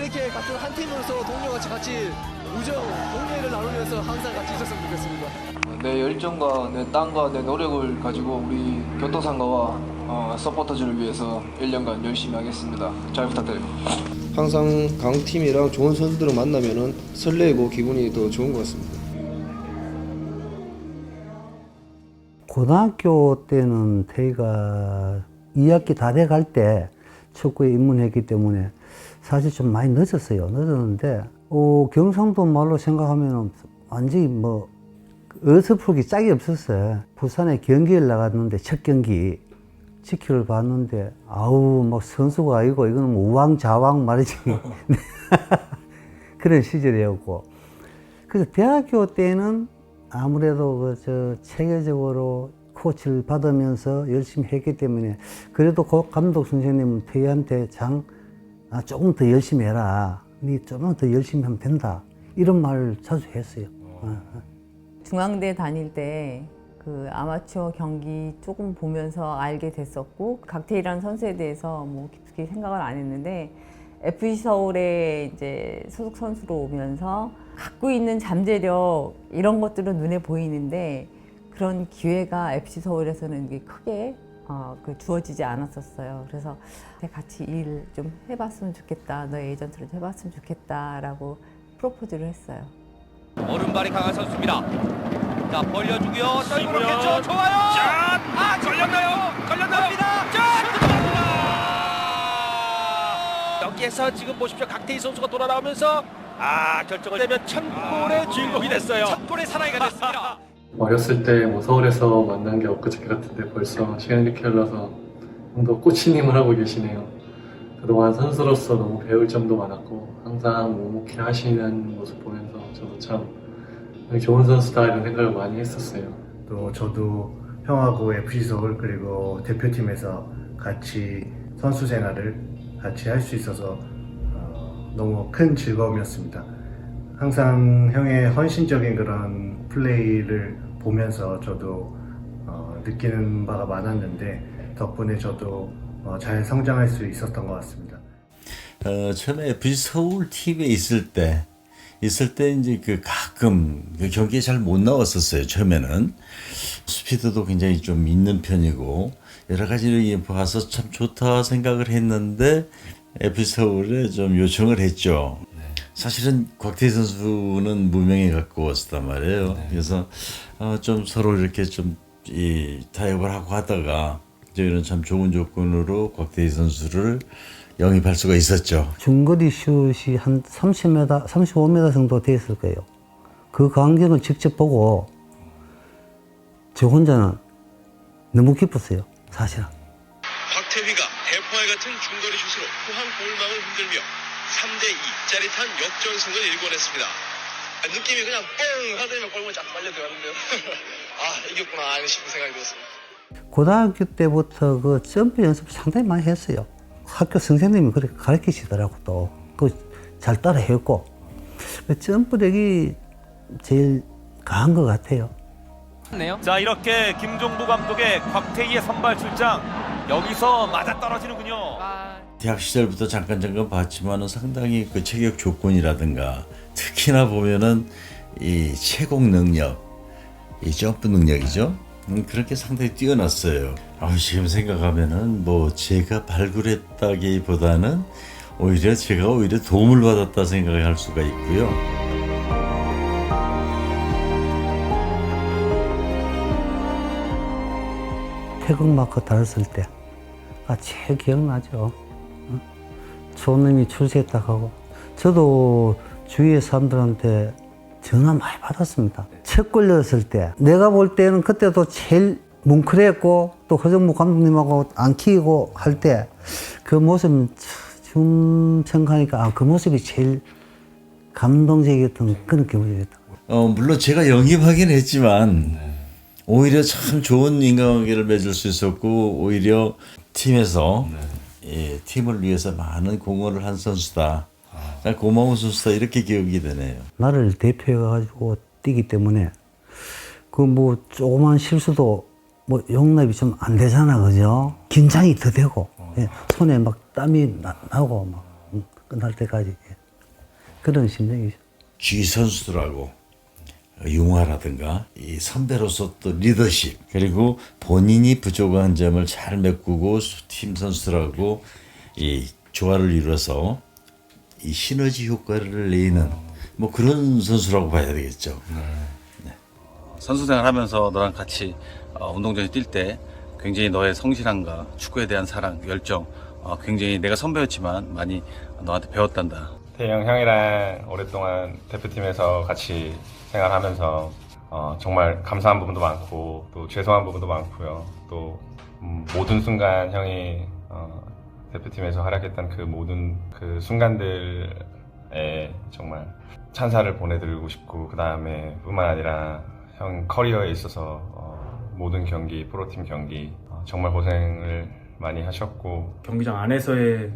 이렇게 같은 한 팀으로서 동료같이 같이 우정, 동료를 나누면서 항상 같이 있었으면 좋겠습니다. 내 열정과 내 땀과 내 노력을 가지고 우리 교토상가와 서포터즈를 위해서 1년간 열심히 하겠습니다. 잘 부탁드립니다. 항상 강팀이랑 좋은 선수들을 만나면은 설레고 기분이 더 좋은 것 같습니다. 고등학교 때는 태희가 2학기 다 돼갈 때 축구에 입문했기 때문에 사실 좀 많이 늦었는데 경상도 말로 생각하면 완전히 뭐 어설프기 짝이 없었어요. 부산에 경기를 나갔는데 첫 경기 지키를 봤는데 아우 막 선수가 아니고 이거는 우왕좌왕 말이지. 그런 시절이었고, 그래서 대학교 때는 아무래도 체계적으로 코치를 받으면서 열심히 했기 때문에 그래도 그 감독 선생님은 태희한테 조금 더 열심히 해라. 니 조금만 더 열심히 하면 된다. 이런 말을 자주 했어요. 중앙대 다닐 때 그 아마추어 경기 조금 보면서 알게 됐었고, 각태희라는 선수에 대해서 뭐 깊게 생각을 안 했는데 FC 서울에 이제 소속 선수로 오면서 갖고 있는 잠재력 이런 것들은 눈에 보이는데 그런 기회가 FC 서울에서는 이게 크게 주어지지 않았었어요. 그래서 같이 일 좀 해봤으면 좋겠다, 너의 에이전트를 해봤으면 좋겠다라고 프로포즈를 했어요. 오른발이 강한 선수입니다. 자, 벌려주고요. 떨고 놓겠죠. 좋아요. 짠! 걸렸나요? 걸렸나요? 짠! 여기에서 지금 보십시오. 강태희 선수가 돌아나오면서 결정을 내면 첫 골의 주인공이 됐어요. 첫 골의 사나이가 됐습니다. 어렸을 때 뭐 서울에서 만난 게 엊그저께 같은데 벌써 시간이 이렇게 흘러서 좀 더 코치님을 하고 계시네요. 그동안 선수로서 너무 배울 점도 많았고 항상 묵묵히 하시는 모습 보면서 저도 참 좋은 선수다 이런 생각을 많이 했었어요. 또 저도 형하고 FC 서울 그리고 대표팀에서 같이 선수 생활을 같이 할 수 있어서 너무 큰 즐거움이었습니다. 항상 형의 헌신적인 그런 플레이를 보면서 저도 느끼는 바가 많았는데 덕분에 저도 잘 성장할 수 있었던 것 같습니다. 처음에 FC 서울 팀에 있을 때 이제 가끔 경기에 잘 못 나왔었어요. 처음에는 스피드도 굉장히 좀 있는 편이고 여러 가지를 봐서 참 좋다 생각을 했는데 FC 서울에 좀 요청을 했죠. 사실은 곽태희 선수는 무명에 가까웠단 말이에요. 그래서 좀 서로 이렇게 좀 타협을 하고 하다가 저희는 참 좋은 조건으로 곽태희 선수를 영입할 수가 있었죠. 중거리 슛이 한 30m, 35m 정도 됐을 거예요. 그 광경을 직접 보고 저 혼자는 너무 기뻤어요, 사실은. 곽태휘가 대포알 같은 중거리 슛으로 포항 골망을 흔들며 3대2 짜릿한 역전승을 일궈냈습니다. 느낌이 그냥 뻥 하더니 골문에 쫙 빨려 들어갔는데요. 이겼구나 싶은 생각이 들었습니다. 고등학교 때부터 그 점프 연습을 상당히 많이 했어요. 학교 선생님이 그렇게 가르치시더라고. 또 잘 따라 했고 점프력이 제일 강한 것 같아요. 자, 이렇게 김종부 감독의 곽태희의 선발 출장 여기서 맞아떨어지는군요. 대학 시절부터 잠깐 봤지만은 상당히 그 체격 조건이라든가 특히나 보면은 이 채공 능력, 이 점프 능력이죠. 그렇게 상당히 뛰어났어요. 지금 생각하면은 뭐 제가 발굴했다기보다는 제가 오히려 도움을 받았다 생각할 수가 있고요. 태극마크 달았을 때가 제일 기억나죠. 초놈이 출세했다고 하고 저도 주위의 사람들한테 전화 많이 받았습니다. 첫 걸렸을 때 내가 볼 때는 그때도 제일 뭉클했고 또 허정무 감독님하고 안 키고 할 때 그 모습 지금 생각하니까 그 모습이 제일 감동적이었던 그런 기분이었다고요. 물론 제가 영입하긴 했지만 오히려 참 좋은 인간관계를 맺을 수 있었고 오히려 팀에서 팀을 위해서 많은 공헌을 한 선수다. 고마운 선수다 이렇게 기억이 되네요. 나를 대표해가지고 뛰기 때문에 그 뭐 조그만 실수도 뭐 용납이 좀 안 되잖아, 그죠? 긴장이 더 되고 손에 막 땀이 나고 막 끝날 때까지. 그런 심정이죠. 주위 선수들하고 융화라든가 이 선배로서 또 리더십 그리고 본인이 부족한 점을 잘 메꾸고 팀 선수들하고 이 조화를 이뤄서 이 시너지 효과를 내는 뭐 그런 선수라고 봐야 되겠죠. 네. 선수 생활하면서 너랑 같이 운동장에 뛸 때 굉장히 너의 성실함과 축구에 대한 사랑, 열정 굉장히 내가 선배였지만 많이 너한테 배웠단다. 태영 형이랑 오랫동안 대표팀에서 같이 생활하면서 정말 감사한 부분도 많고 또 죄송한 부분도 많고요. 또 모든 순간 형이 대표팀에서 활약했던 그 모든 그 순간들에 정말 찬사를 보내드리고 싶고 그 다음에 뿐만 아니라 형 커리어에 있어서 모든 경기, 프로팀 경기 정말 고생을 많이 하셨고 경기장 안에서의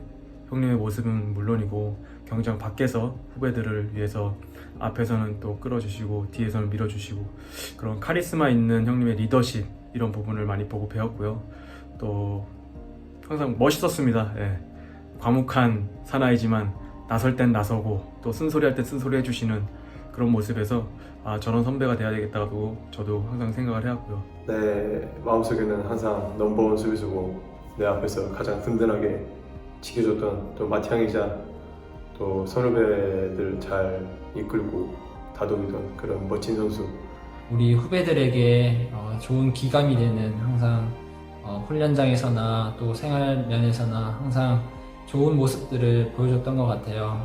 형님의 모습은 물론이고 경기장 밖에서 후배들을 위해서 앞에서는 또 끌어주시고 뒤에서는 밀어주시고 그런 카리스마 있는 형님의 리더십 이런 부분을 많이 보고 배웠고요. 또 항상 멋있었습니다. 예. 과묵한 사나이지만 나설 땐 나서고 또 쓴소리 할 때 쓴소리 해주시는 그런 모습에서 저런 선배가 돼야 되겠다고 저도 항상 생각을 해왔고요. 내 마음속에는 항상 넘버원 수비수고 내 앞에서 가장 든든하게 지켜줬던 또 맏형이자 또 선후배들 잘 이끌고 다독이던 그런 멋진 선수. 우리 후배들에게 좋은 기감이 되는 항상 훈련장에서나 또 생활 면에서나 항상 좋은 모습들을 보여줬던 것 같아요.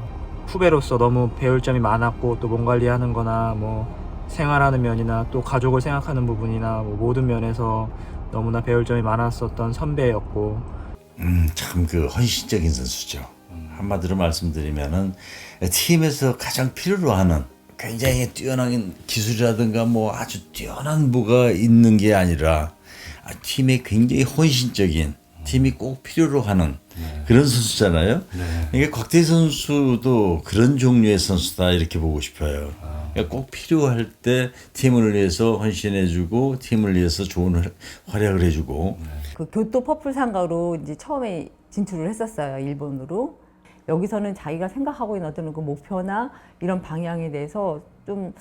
후배로서 너무 배울 점이 많았고 또 몸 관리하는 거나 뭐 생활하는 면이나 또 가족을 생각하는 부분이나 뭐 모든 면에서 너무나 배울 점이 많았었던 선배였고 참 그 헌신적인 선수죠. 한마디로 말씀드리면은 팀에서 가장 필요로 하는 굉장히 뛰어난 기술이라든가 뭐 아주 뛰어난 뭐가 있는 게 아니라 팀에 굉장히 헌신적인 팀이 꼭 필요로 하는 그런 선수잖아요. 이게 곽태희 선수도 그런 종류의 선수다 이렇게 보고 싶어요. 그러니까 꼭 필요할 때 팀을 위해서 헌신해주고 팀을 위해서 좋은 활약을 해주고. 그 교토 퍼플 상가로 이제 처음에 진출을 했었어요. 일본으로. 여기서는 자기가 생각하고 있는 어떤 그 목표나 이런 방향에 대해서 좀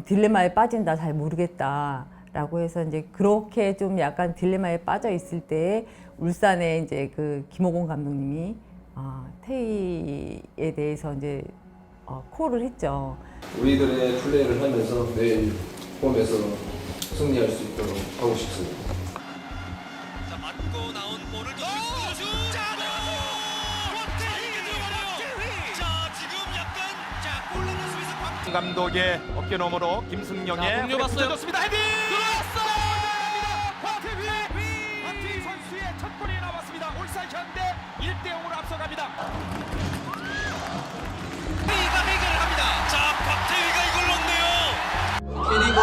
딜레마에 빠진다, 잘 모르겠다라고 해서 이제 그렇게 좀 약간 딜레마에 빠져 있을 때 울산에 이제 그 김호곤 감독님이 태희에 대해서 이제 콜을 했죠. 우리들의 플레이를 하면서 내일 홈에서 승리할 수 있도록 하고 싶습니다. 자, 맞고 나온 볼을 또 슛! 자, 자, 지금 약간 골 넣는 수비수 곽 감독의 어깨 너머로 김승영의 공격봤어요. 헤딩 들어왔어요. 박태희 선수의 첫 골이 나왔습니다. 울산 현대 1대0으로 앞서갑니다. 태희가 해결합니다. 자, 박태희가 이걸 넣네요. K리그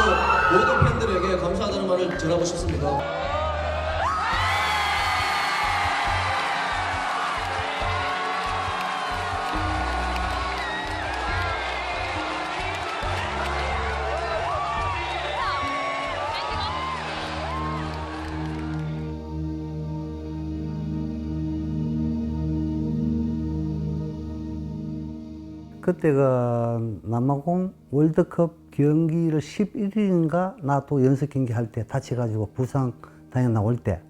모든 팬들에게 감사하다는 말을 전하고 싶습니다. 그때가 남아공 월드컵 경기를 11일인가 나 또 연습 경기 할 때 다쳐가지고 부상 당해 나올 때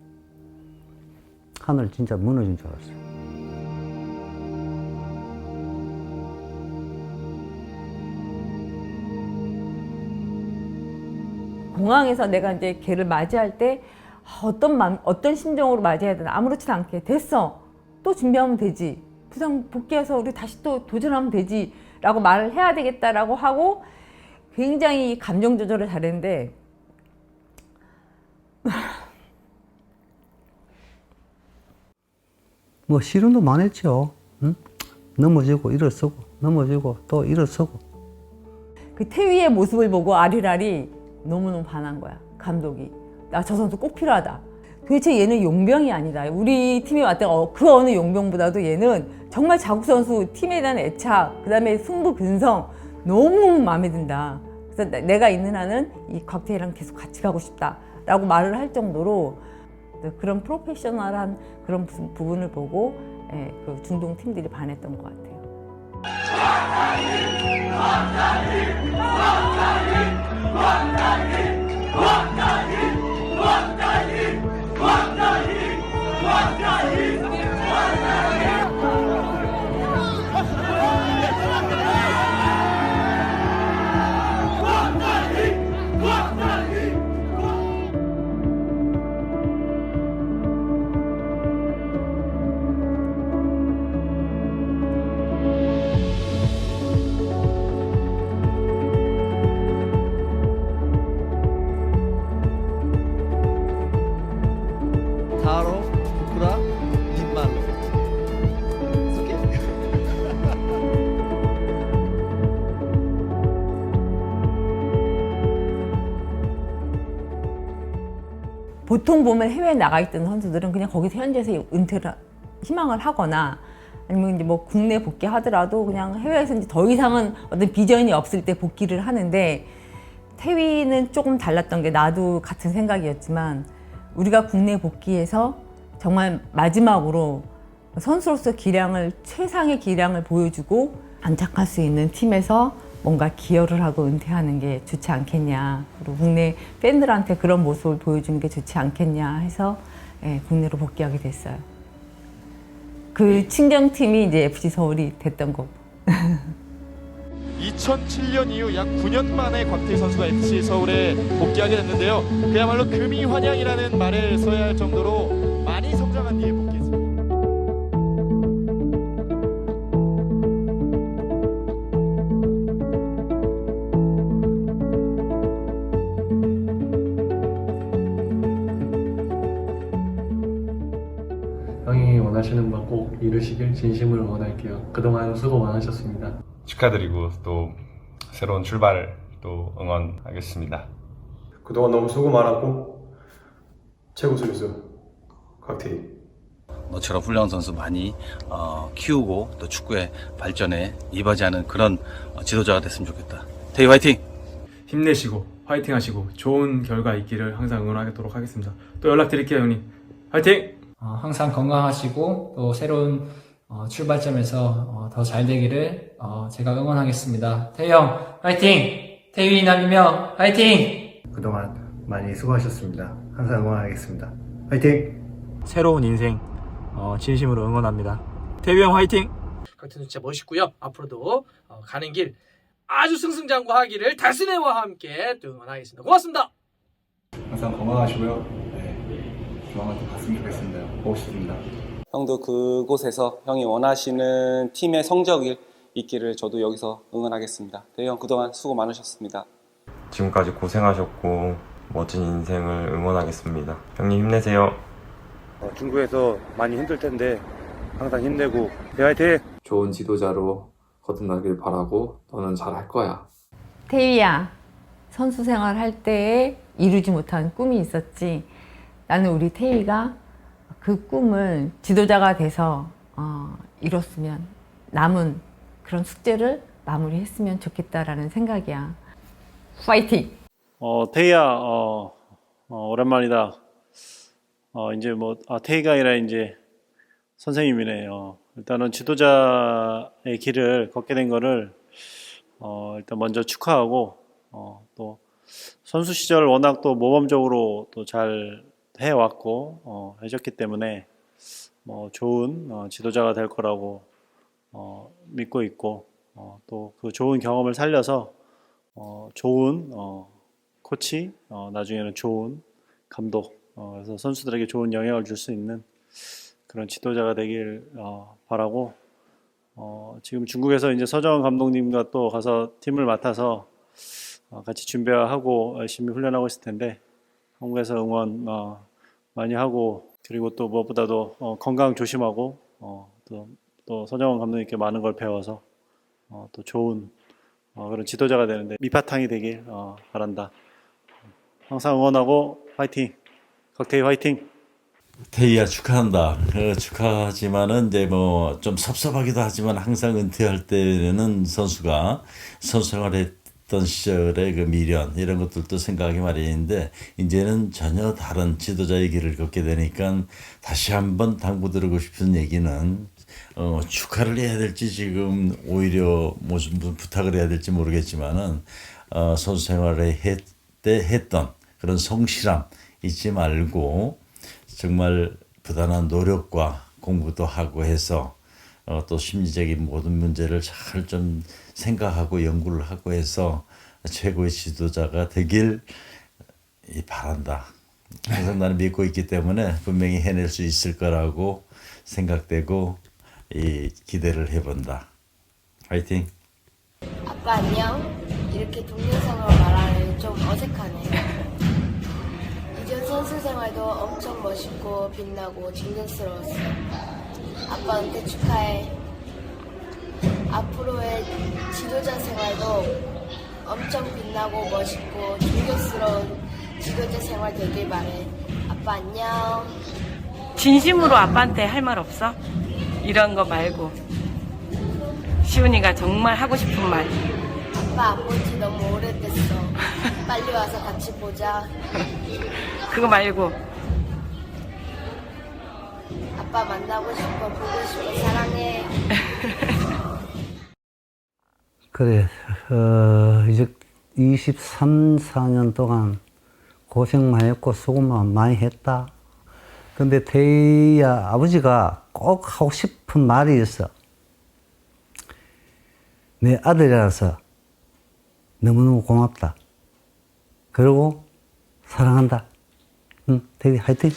하늘 진짜 무너진 줄 알았어요. 공항에서 내가 이제 걔를 맞이할 때 어떤 심정으로 맞이해야 되나 아무렇지도 않게 됐어. 또 준비하면 되지. 부상 복귀해서 우리 다시 또 도전하면 되지 라고 말을 해야 되겠다라고 하고 굉장히 감정 조절을 잘했는데 뭐 씨름도 많이 했죠. 응? 넘어지고 일어서고 넘어지고 또 일어서고. 그 태위의 모습을 보고 아리랄이 너무너무 반한 거야. 감독이. 나 저 선수 꼭 필요하다. 도대체 얘는 용병이 아니다. 우리 팀에 왔던 그 어느 용병보다도 얘는 정말 자국 선수 팀에 대한 애착, 그 다음에 승부 근성 너무 마음에 든다. 그래서 내가 있는 한은 이 곽태희랑 계속 같이 가고 싶다라고 말을 할 정도로 그런 프로페셔널한 그런 부분을 보고 예, 그 중동 팀들이 반했던 것 같아요. 타로, 쿠라, 닌말로. 보통 보면 해외에 나가 있던 선수들은 그냥 거기서 현지에서 은퇴를 희망을 하거나 아니면 이제 뭐 국내 복귀하더라도 그냥 해외에서 이제 더 이상은 어떤 비전이 없을 때 복귀를 하는데 태위는 조금 달랐던 게 나도 같은 생각이었지만 우리가 국내 복귀해서 정말 마지막으로 선수로서 기량을 최상의 기량을 보여주고 안착할 수 있는 팀에서 뭔가 기여를 하고 은퇴하는 게 좋지 않겠냐. 그리고 국내 팬들한테 그런 모습을 보여주는 게 좋지 않겠냐 해서 예, 국내로 복귀하게 됐어요. 그 친정팀이 이제 FC 서울이 됐던 거고. 2007년 이후 약 9년 만에 곽태희 선수가 FC 서울에 복귀하게 됐는데요. 그야말로 금이 환영이라는 말을 써야 할 정도로 많이 성장한 뒤에 복귀했습니다. 형이 원하시는 바 꼭 이루시길 진심으로 응원할게요. 그동안 수고 많으셨습니다. 축하드리고 또 새로운 출발을 또 응원하겠습니다. 그동안 너무 수고 많았고 최고 수비수 곽태희. 너처럼 훌륭한 선수 많이 키우고 또 축구의 발전에 이바지하는 그런 지도자가 됐으면 좋겠다. 태희 화이팅! 힘내시고 화이팅 하시고 좋은 결과 있기를 항상 응원하도록 하겠습니다. 또 연락드릴게요, 형님. 화이팅! 항상 건강하시고 또 새로운 출발점에서 더 잘 되기를 제가 응원하겠습니다. 태희 형 화이팅! 태희 남이명 화이팅! 그동안 많이 수고하셨습니다. 항상 응원하겠습니다. 화이팅! 새로운 인생 진심으로 응원합니다. 태휘 형 화이팅! 곽태희 선수 진짜 멋있고요. 앞으로도 가는 길 아주 승승장구하기를 달순애와 함께 또 응원하겠습니다. 고맙습니다. 항상 건강하시고요. 조만간 또 봤으면 좋겠습니다. 보고 싶습니다. 형도 그곳에서 형이 원하시는 팀의 성적이 있기를 저도 여기서 응원하겠습니다. 태희 형 그동안 수고 많으셨습니다. 지금까지 고생하셨고 멋진 인생을 응원하겠습니다. 형님 힘내세요. 중국에서 많이 힘들 텐데 항상 힘내고 화이팅! 좋은 지도자로 거듭나길 바라고 너는 잘할 거야. 태희야, 선수 생활할 때 이루지 못한 꿈이 있었지. 나는 우리 태희가 그 꿈을 지도자가 돼서 이뤘으면 남은 그런 숙제를 마무리했으면 좋겠다라는 생각이야. 파이팅! 태희야, 오랜만이다. 이제 태희가 아니라 이제 선생님이네. 일단은 지도자의 길을 걷게 된 거를 일단 먼저 축하하고 또 선수 시절 워낙 또 모범적으로 또 잘 해왔고 해줬기 때문에 좋은 지도자가 될 거라고 믿고 있고 또 그 좋은 경험을 살려서 좋은 코치, 나중에는 좋은 감독, 그래서 선수들에게 좋은 영향을 줄 수 있는 그런 지도자가 되길 바라고 지금 중국에서 이제 서정원 감독님과 또 가서 팀을 맡아서 같이 준비하고 열심히 훈련하고 있을 텐데 한국에서 응원 많이 하고 그리고 또 무엇보다도 건강 조심하고 또 서정원 감독님께 많은 걸 배워서 또 좋은 그런 지도자가 되는데 밑바탕이 되길 바란다. 항상 응원하고 화이팅! 곽태희 화이팅! 태희야 축하한다. 축하하지만은 이제 뭐 좀 섭섭하기도 하지만 항상 은퇴할 때는 선수가 선수 생활했던 시절의 그 미련 이런 것들도 생각하기 마련인데 이제는 전혀 다른 지도자의 길을 걷게 되니까 다시 한번 당부드리고 싶은 얘기는 축하를 해야 될지 지금 오히려 무슨 부탁을 해야 될지 모르겠지만은 선수 생활에 때 했던 그런 성실함 잊지 말고 정말 부단한 노력과 공부도 하고 해서 또 심리적인 모든 문제를 잘 좀 생각하고 연구를 하고 해서 최고의 지도자가 되길 바란다. 항상 나는 믿고 있기 때문에 분명히 해낼 수 있을 거라고 생각되고 기대를 해본다. 화이팅! 아빠 안녕. 이렇게 동료생활 말하는 좀 어색하네. 이전 선수 생활도 엄청 멋있고 빛나고 존경스러웠어. 아빠 은퇴 축하해. 앞으로의 지도자 생활도 엄청 빛나고 멋있고 존경스러운 지도자 생활 되길 바래. 아빠 안녕. 진심으로 아빠한테 할 말 없어? 이런 거 말고 시훈이가 정말 하고 싶은 말. 아빠 안 본 지 너무 오래됐어. 빨리 와서 같이 보자. 그거 말고. 아빠 만나고 싶어, 보고 싶어, 사랑해. 그래, 이제 23, 4년 동안 고생 많이 했고 수고만 많이 했다. 근데 태희야 아버지가 꼭 하고 싶은 말이 있어. 내 아들이라서 너무너무 고맙다. 그리고 사랑한다. 응, 태희 화이팅!